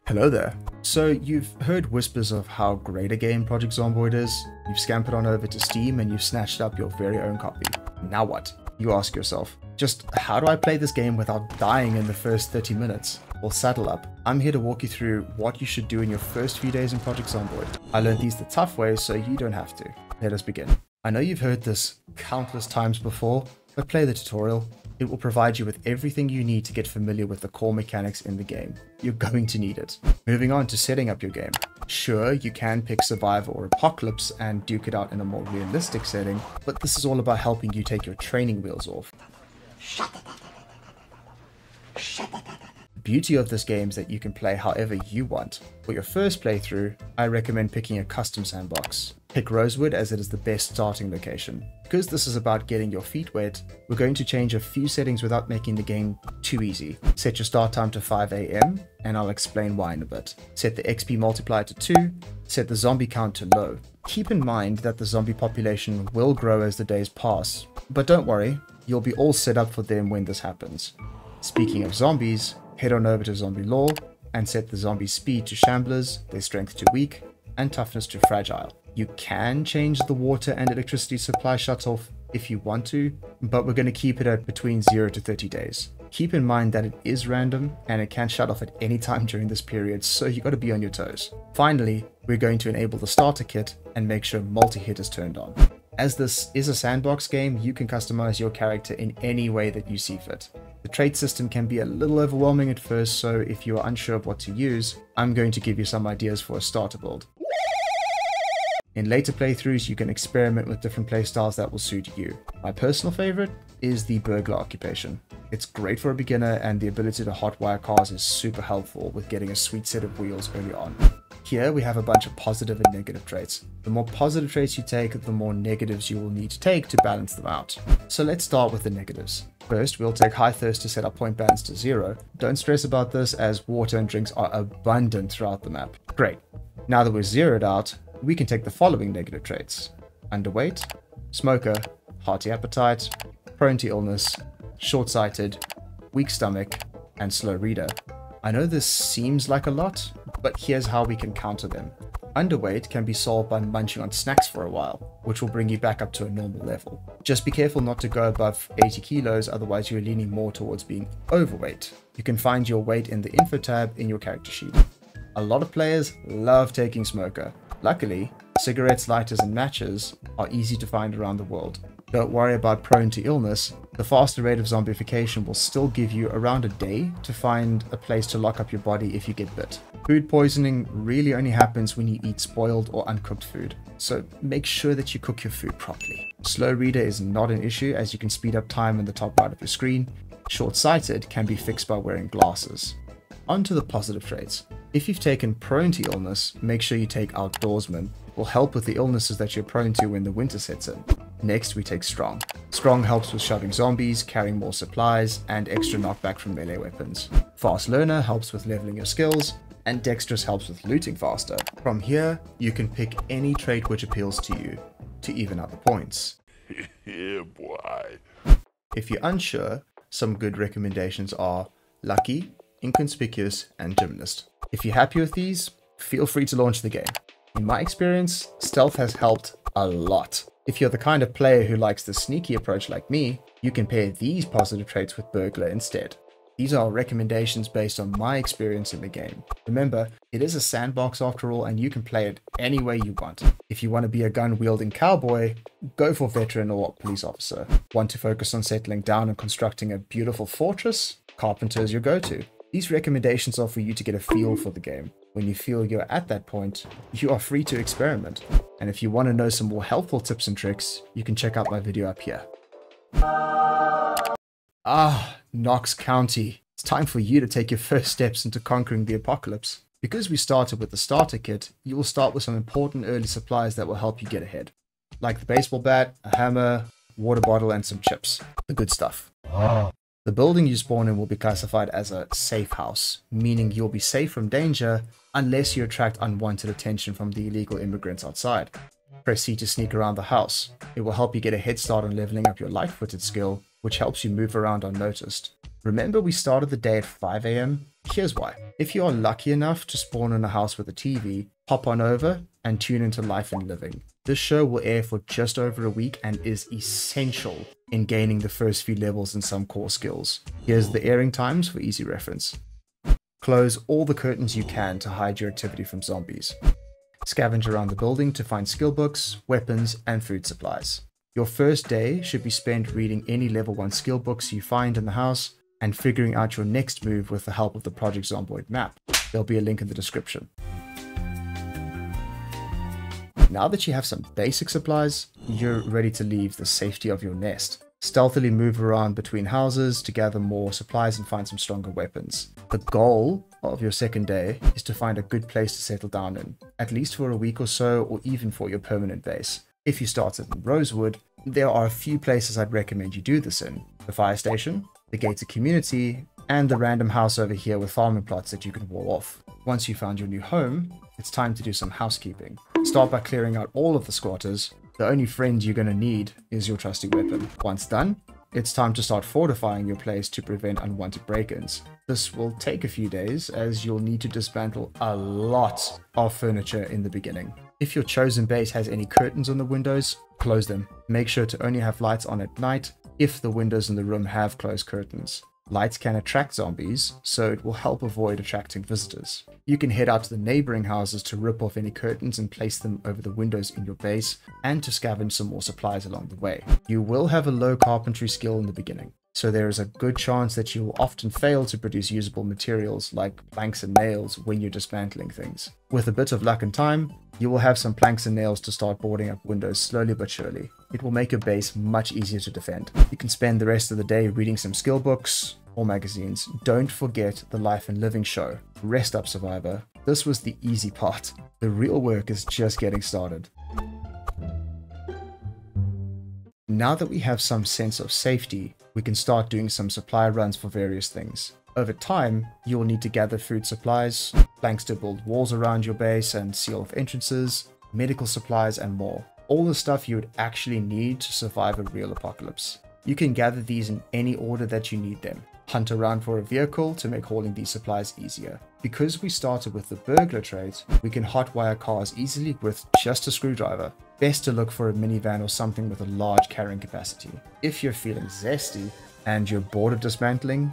Hello there. So you've heard whispers of how great a game Project Zomboid is. You've scampered on over to Steam and you've snatched up your very own copy. Now what? You ask yourself. Just how do I play this game without dying in the first 30 minutes? Well, saddle up. I'm here to walk you through what you should do in your first few days in Project Zomboid. I learned these the tough way so you don't have to. Let us begin. I know you've heard this countless times before, but play the tutorial. It will provide you with everything you need to get familiar with the core mechanics in the game. You're going to need it. Moving on to setting up your game. Sure, you can pick Survivor or Apocalypse and duke it out in a more realistic setting, but this is all about helping you take your training wheels off. The beauty of this game is that you can play however you want. For your first playthrough, I recommend picking a custom sandbox. Pick Rosewood as it is the best starting location. Because this is about getting your feet wet, we're going to change a few settings without making the game too easy. Set your start time to 5 AM, and I'll explain why in a bit. Set the XP multiplier to 2, set the zombie count to low. Keep in mind that the zombie population will grow as the days pass, but don't worry, you'll be all set up for them when this happens. Speaking of zombies, head on over to Zombie Lore and set the zombie speed to Shamblers, their strength to weak, and toughness to fragile. You can change the water and electricity supply shutoff if you want to, but we're going to keep it at between 0 to 30 days. Keep in mind that it is random and it can shut off at any time during this period, so you got to be on your toes. Finally, we're going to enable the starter kit and make sure multi-hit is turned on. As this is a sandbox game, you can customize your character in any way that you see fit. The trait system can be a little overwhelming at first, so if you are unsure of what to use, I'm going to give you some ideas for a starter build. In later playthroughs, you can experiment with different playstyles that will suit you. My personal favorite is the burglar occupation. It's great for a beginner, and the ability to hotwire cars is super helpful with getting a sweet set of wheels early on. Here we have a bunch of positive and negative traits. The more positive traits you take, the more negatives you will need to take to balance them out. So let's start with the negatives. First, we'll take high thirst to set our point balance to 0. Don't stress about this, as water and drinks are abundant throughout the map. Great. Now that we're zeroed out, we can take the following negative traits: underweight, smoker, hearty appetite, prone to illness, short-sighted, weak stomach, and slow reader. I know this seems like a lot, but here's how we can counter them. Underweight can be solved by munching on snacks for a while, which will bring you back up to a normal level. Just be careful not to go above 80 kilos, otherwise you're leaning more towards being overweight. You can find your weight in the info tab in your character sheet. A lot of players love taking smoker. Luckily, cigarettes, lighters, and matches are easy to find around the world. Don't worry about prone to illness. The faster rate of zombification will still give you around a day to find a place to lock up your body if you get bit. Food poisoning really only happens when you eat spoiled or uncooked food, so make sure that you cook your food properly. Slow reader is not an issue, as you can speed up time in the top right of your screen. Short-sighted can be fixed by wearing glasses. On to the positive traits. If you've taken prone to illness, make sure you take outdoorsman. It will help with the illnesses that you're prone to when the winter sets in. Next, we take strong. Strong helps with shoving zombies, carrying more supplies, and extra knockback from melee weapons. Fast learner helps with leveling your skills, and dexterous helps with looting faster. From here, you can pick any trait which appeals to you, to even out the points. Yeah, boy. If you're unsure, some good recommendations are lucky, inconspicuous, and gymnast. If you're happy with these, feel free to launch the game. In my experience, stealth has helped a lot. If you're the kind of player who likes the sneaky approach like me, you can pair these positive traits with burglar instead. These are recommendations based on my experience in the game. Remember, it is a sandbox after all, and you can play it any way you want. If you want to be a gun-wielding cowboy, go for veteran or police officer. Want to focus on settling down and constructing a beautiful fortress? Carpenter is your go-to. These recommendations are for you to get a feel for the game. When you feel you're at that point, you are free to experiment. And if you want to know some more helpful tips and tricks, you can check out my video up here. Knox County. It's time for you to take your first steps into conquering the apocalypse. Because we started with the starter kit, you will start with some important early supplies that will help you get ahead. Like the baseball bat, a hammer, water bottle, and some chips. The good stuff. The building you spawn in will be classified as a safe house, meaning you'll be safe from danger unless you attract unwanted attention from the illegal immigrants outside. Press C to sneak around the house. It will help you get a head start on leveling up your light-footed skill, which helps you move around unnoticed. Remember we started the day at 5 AM? Here's why. If you are lucky enough to spawn in a house with a TV, hop on over and tune into Life and Living. This show will air for just over a week and is essential in gaining the first few levels and some core skills. Here's the airing times for easy reference. Close all the curtains you can to hide your activity from zombies. Scavenge around the building to find skill books, weapons, and food supplies. Your first day should be spent reading any level 1 skill books you find in the house and figuring out your next move with the help of the Project Zomboid map. There'll be a link in the description. Now that you have some basic supplies, you're ready to leave the safety of your nest. Stealthily move around between houses to gather more supplies and find some stronger weapons. The goal of your second day is to find a good place to settle down in, at least for a week or so, or even for your permanent base. If you started in Rosewood, there are a few places I'd recommend you do this in. The fire station, the gated community, and the random house over here with farming plots that you can wall off. Once you found your new home, it's time to do some housekeeping. Start by clearing out all of the squatters. The only friend you're going to need is your trusty weapon. Once done, it's time to start fortifying your place to prevent unwanted break-ins. This will take a few days as you'll need to dismantle a lot of furniture in the beginning. If your chosen base has any curtains on the windows, close them. Make sure to only have lights on at night if the windows in the room have closed curtains. Lights can attract zombies, so it will help avoid attracting visitors. You can head out to the neighboring houses to rip off any curtains and place them over the windows in your base, and to scavenge some more supplies along the way. You will have a low carpentry skill in the beginning, so there is a good chance that you will often fail to produce usable materials like planks and nails when you're dismantling things. With a bit of luck and time, you will have some planks and nails to start boarding up windows slowly but surely. It will make your base much easier to defend. You can spend the rest of the day reading some skill books or magazines. Don't forget the Life and Living show. Rest up, survivor. This was the easy part. The real work is just getting started. Now that we have some sense of safety, we can start doing some supply runs for various things. Over time, you will need to gather food supplies, planks to build walls around your base and seal off entrances, medical supplies, and more. All the stuff you would actually need to survive a real apocalypse. You can gather these in any order that you need them. Hunt around for a vehicle to make hauling these supplies easier. Because we started with the burglar trait, we can hotwire cars easily with just a screwdriver. Best to look for a minivan or something with a large carrying capacity. If you're feeling zesty and you're bored of dismantling,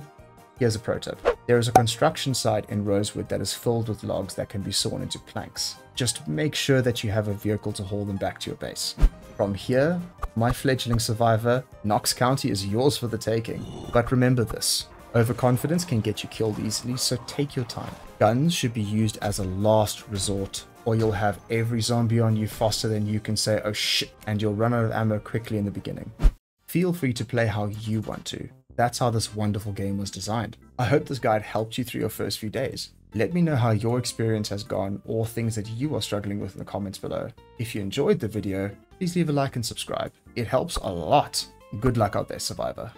here's a pro tip. There is a construction site in Rosewood that is filled with logs that can be sawn into planks. Just make sure that you have a vehicle to haul them back to your base. From here, my fledgling survivor, Knox County is yours for the taking. But remember this, overconfidence can get you killed easily, so take your time. Guns should be used as a last resort, or you'll have every zombie on you faster than you can say, oh shit, and you'll run out of ammo quickly in the beginning. Feel free to play how you want to. That's how this wonderful game was designed. I hope this guide helped you through your first few days. Let me know how your experience has gone or things that you are struggling with in the comments below. If you enjoyed the video, please leave a like and subscribe. It helps a lot. Good luck out there, survivor.